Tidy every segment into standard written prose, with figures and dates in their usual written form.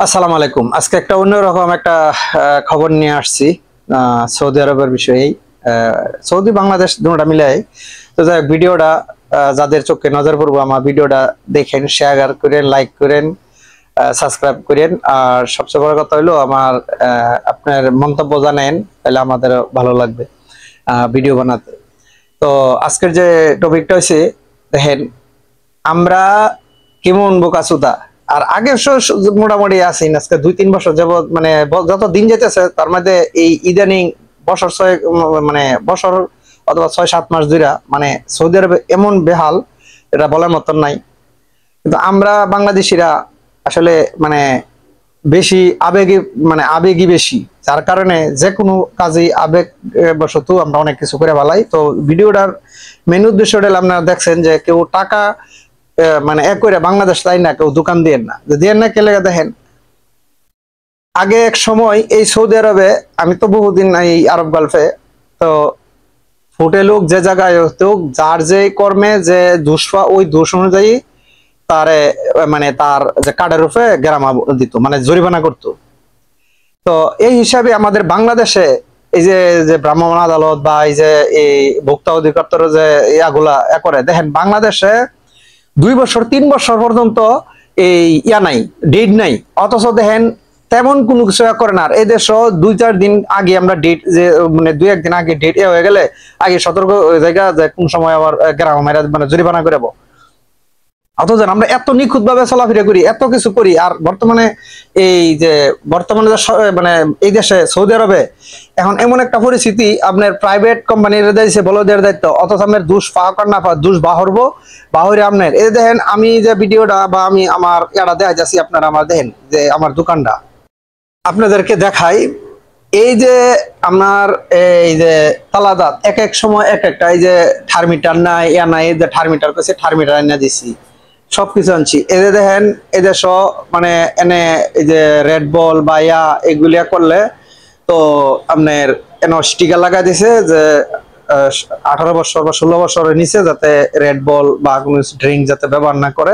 আসসালামু আলাইকুম। আজকে একটা অন্যরকম একটা খবর নিয়ে আসছি সৌদি আরবের বিষয়ে। সৌদি বাংলাদেশ দুটোটা মিলাই তো যাই হোক, ভিডিওটা যাদের চোখে নজর পড়বো আমার ভিডিওটা দেখেন, শেয়ার করেন, লাইক করেন, সাবস্ক্রাইব করেন। আর সবচেয়ে বড় কথা হলো আমার আপনার মন্তব্য জানেন, তাহলে আমাদের ভালো লাগবে ভিডিও বানাতে। তো আজকের যে টপিকটা হয়েছে, দেখেন আমরা কেমন বোকাচোদা। আর আগে মোটামুটি আছি আজকে 2-3 বছর যাবত, মানে যত দিন যেতেছে তার মধ্যে এই ইদানিং বছর ছয়, মানে বছর অথবা 6-7 মাস ধরে মানে সৌদি আরবে এমন বেহাল, এটা বলার মতন নাই। কিন্তু আমরা বাংলাদেশিরা আসলে মানে বেশি আবেগী, মানে আবেগী বেশি, যার কারণে যে কোনো কাজে আবেগ বশত আমরা অনেক কিছু করে ফেলাই। তো ভিডিওটার মেন উদ্দেশ্যটা আপনারা দেখছেন যে কেউ টাকা মানে এক করে বাংলাদেশ তাই না, কেউ দোকান দিয়ে না, দিয়ে না কে লেগে দেখেন। আগে এক সময় এই সৌদি আরবে, আমি তো বহুদিন এই আরব গল্ফে, তো ফুটে লোক যে জায়গায় হতো, যার যে কর্মে যে দুষ্পা ওই দোষ অনুযায়ী তারে মানে তার যে কার্ডের উপরে গ্রামা দিত, মানে জরিমানা করতো। তো এই হিসাবে আমাদের বাংলাদেশে এই যে যে ভ্রাম্যমাণ আদালত বা এই যে এই ভোক্তা অধিদপ্তর যে ইয়াগুলা করে দেখেন, বাংলাদেশে 2 বছর 3 বছর পর্যন্ত এই ইয়া নাই, ডেট নাই। অথচ দেখেন তেমন কোনো কিছু করে না। আর এই দেশ 2-4 দিন আগে আমরা ডেট, যে মানে 2-1 দিন আগে ডেট হয়ে গেলে আগে সতর্ক হয়ে যায় যে কোন সময় আবার গ্রাম মেরা মানে জরিমানা করে। অথচ আমরা এত নিখুঁত ভাবে চলাফেরা করি, এত কিছু করি। আর বর্তমানে এই যে বর্তমানে মানে এই দেশে সৌদি আরবে এখন এমন একটা পরিস্থিতি, আপনার প্রাইভেট কোম্পানির দিয়েছে বলে দেওয়ার দায়িত্ব, অথচ আপনার দোষ পাওয়া কর না পাওয়া দোষ বাহরবো বাহরে আপনার। এই দেখেন আমি যে ভিডিওটা বা আমি আমার ইয়াটা দেখা যাচ্ছি, আপনারা আমার দেখেন যে আমার দোকানটা আপনাদেরকে দেখাই। এই যে আপনার এই যে তালাদাত এক এক সময় এক একটা, এই যে থার্মিটার নাই ইয়া নাই, এই যে থার্মিটার করছে থার্মিটার এনে দিছি, সবকিছু আনছি। এই যে দেখেন এই যে মানে এনে এই যে রেড বল বা ইয়া এগুলিয়া করলে তো আপনার এন স্টিকার লাগাই দিছে যে 18 বছর বা 16 বছরের নিচে যাতে রেড বল বা কোনো ড্রিঙ্ক যাতে ব্যবহার না করে।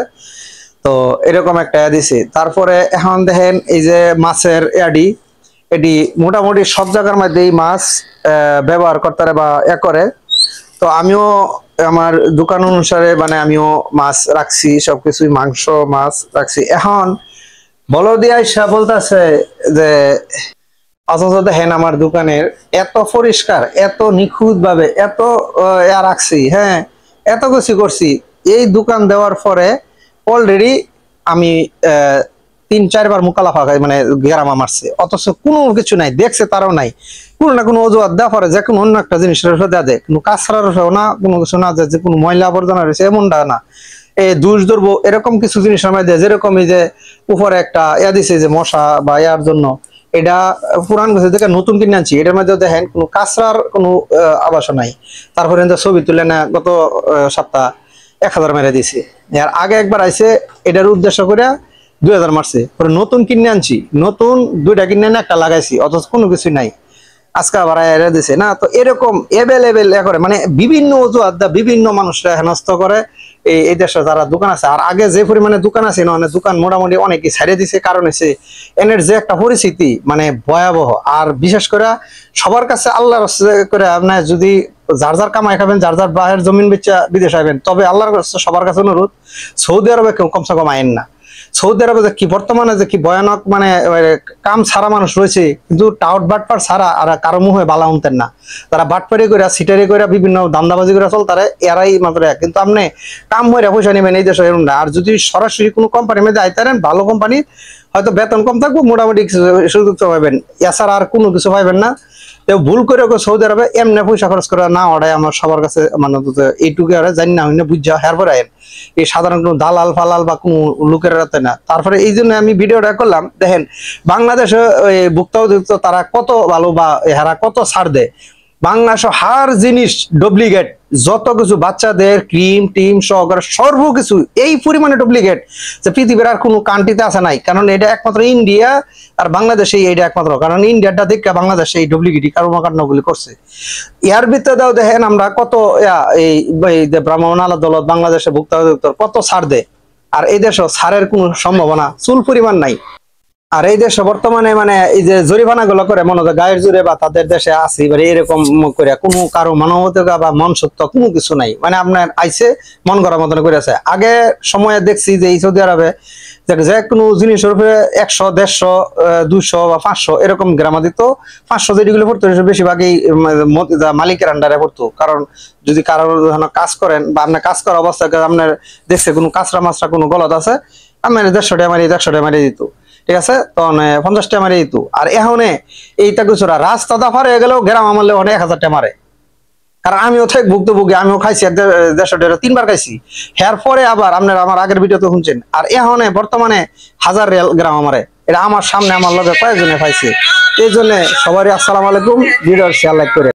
তো এরকম একটা দিছে। তারপরে এখন দেখেন এই যে মাছের এডি, এটি মোটামুটি সব জায়গার মধ্যেই মাছ ব্যবহার করতে বা করে। তো আমিও আমার দোকান অনুসারে মানে আমিও মাছ রাখছি, সবকিছুই মাংস মাছ রাখছি। এখন বলদিয়া ইসা বলতেছে যে অথচ দেখেন আমার দোকানের এত পরিষ্কার, এত নিখুঁত ভাবে এত রাখছি, হ্যাঁ এত কিছু করছি। এই দোকান দেওয়ার পরে অলরেডি আমি 3-4 বার মুকালাফা মানে গ্রামা মারছে, অথচ কোনো কিছু নাই, দেখছে তারাও নাই। কোনো না কোনো অজুহাত দেওয়া পরে যে কোনো অন্য একটা জিনিসের দেওয়া দেয়, কোনো কাঁচড়ার না কোনো কিছু না, যে কোনো ময়লা আবর্জনা রয়েছে এমনটা না, এই দুষ ধরবো এরকম কিছু জিনিসের মধ্যে। যেরকম এই যে উপরে একটা ইয়া দিছে যে মশা বা ইয়ার জন্য, এটা পুরান গেছে দেখে নতুন কিনে আনছি, এটার মধ্যে দেখেন কোনো কাঁচড়ার কোনো আবাস নাই। তারপরে ছবি তুলে না গত সপ্তাহ 1000 মেরে দিছে। আর আগে একবার আইসে এটার উদ্দেশ্য করে 2000 মারছে, পরে নতুন কিনে আনছি, নতুন 2টা কিনে এনে একটা লাগাইছি, অথচ কোনো কিছু নাই। আজকে আবার এরা দিছে না। তো এরকম এভেলেবেল করে মানে বিভিন্ন অজুহাত বিভিন্ন মানুষরা হেনস্থ করে এই দেশে যারা দোকান আছে। আর আগে যে পরিমাণে দোকান আছে না, দোকান মোটামুটি অনেকে ছাড়িয়ে দিছে, কারণ হচ্ছে এনের যে একটা পরিস্থিতি মানে ভয়াবহ। আর বিশেষ করে সবার কাছে আল্লাহর করে আপনার যদি যার যার কামাই খাবেন, যার যার বাহের জমিন বেচা বিদেশ আইবেন, তবে আল্লাহর কাছে সবার কাছে অনুরোধ, সৌদি আরবে কেউ কমসে কম আইন না। সৌদি আরবে যে কি বর্তমানে যে কি ভয়ানক মানে কাম ছাড়া মানুষ রয়েছে, কিন্তু টাউট বাটপার ছাড়া আর কারো মুখে বালা উনতেন না। তারা বাটপারি করে সিটারি করে বিভিন্ন দান্দাবাজি করে চল, তারা এরাই মাত্র। কিন্তু আপনি কাম হয়ে পয়সা নেবেন এই দেশে এরকম না। আর যদি সরাসরি কোনো কোম্পানির মধ্যে আইতারেন, ভালো কোম্পানি, হয়তো বেতন কম থাকবো, মোটামুটি সুযোগ পাবেন, এছাড়া আর কোনো কিছু পাইবেন না। ভুল করে সৌদি আরবে এমনি পয়সা খরচ করে না ওটাই আমার সবার কাছে মানে এইটুকু জানি না হইনা বুঝা হ্যার পরে আইন, এই সাধারণ কোনো দালাল ফালাল বা কোনো লোকের রাতে না। তারপরে এই জন্য আমি ভিডিওটা করলাম। দেখেন বাংলাদেশে ভোক্তা অধিদপ্তর তারা কত ভালো বা এরা কত ছাড় দেয়। বাংলাদেশ হার জিনিস ডুপ্লিকেট, যত কিছু বাচ্চাদের ক্রিম টিম সহকারে সর্বকিছু এই পরিমাণে ডুপ্লিকেট যে পৃথিবীর আর কোনো কান্ট্রিতে আসা নাই। কারণ এটা একমাত্র ইন্ডিয়া আর বাংলাদেশে এইটা একমাত্র, কারণ ইন্ডিয়াটা দেখে বাংলাদেশে এই ডুপ্লিকেটই কর্মকাণ্ডগুলি করছে। ইয়ার ভিতরে দাও দেখেন আমরা কত এই ভ্রাম্যমাণ আদালত বাংলাদেশে ভোক্তা অধিদপ্তর কত ছাড় দেয়, আর এই দেশে ছাড়ের কোনো সম্ভাবনা চুল পরিমাণ নাই। আর এই দেশে বর্তমানে মানে এই যে জরিমানা গুলো করে মনে হয় গায়ের জোরে বা তাদের দেশে আছে এবারে এরকম করে কোনো কারো মানবতা বা মনসত্ব কোনো কিছু নাই, মানে আপনার আইসে মন করার মতন করে আছে। আগে সময়ে দেখছি যে এই সৌদি আরবে যে কোনো জিনিসের উপরে 100, 150, 200 বা 500 এরকম গ্রামা দিত। 500 যেগুলো পড়তো বেশিরভাগই মালিকের আন্ডারে পড়তো। কারণ যদি কারোর কাজ করেন বা আপনার কাজ করা অবস্থায় আপনার দেখছে কোনো কাঁচরা মাছরা কোনো গলত আছে, আপনার 150 টাকা মারি 100 টাকা মারি দিত, ঠিক আছে, তখন 50 টাকা মারি দিত। আর এখন এইটা কিছু রাস্তা দফার হয়ে গেলেও গ্রাম আমলে অনেক 1000 টাকা মারে। কারণ আমিও ঠিক ভুক্তভোগী, আমিও খাইছি 150 টাকা 3বার খাইছি। এর পরে আবার আপনার আমার আগের ভিডিওতে শুনছেন। আর এখন বর্তমানে 1000 রিয়াল গ্রাম আমারে, এটা আমার সামনে আমার লগে কয়েকজনে পাইছে। এই জন্য সবারই আসসালামু আলাইকুম, ভিডিও শেয়ার লাইক করে।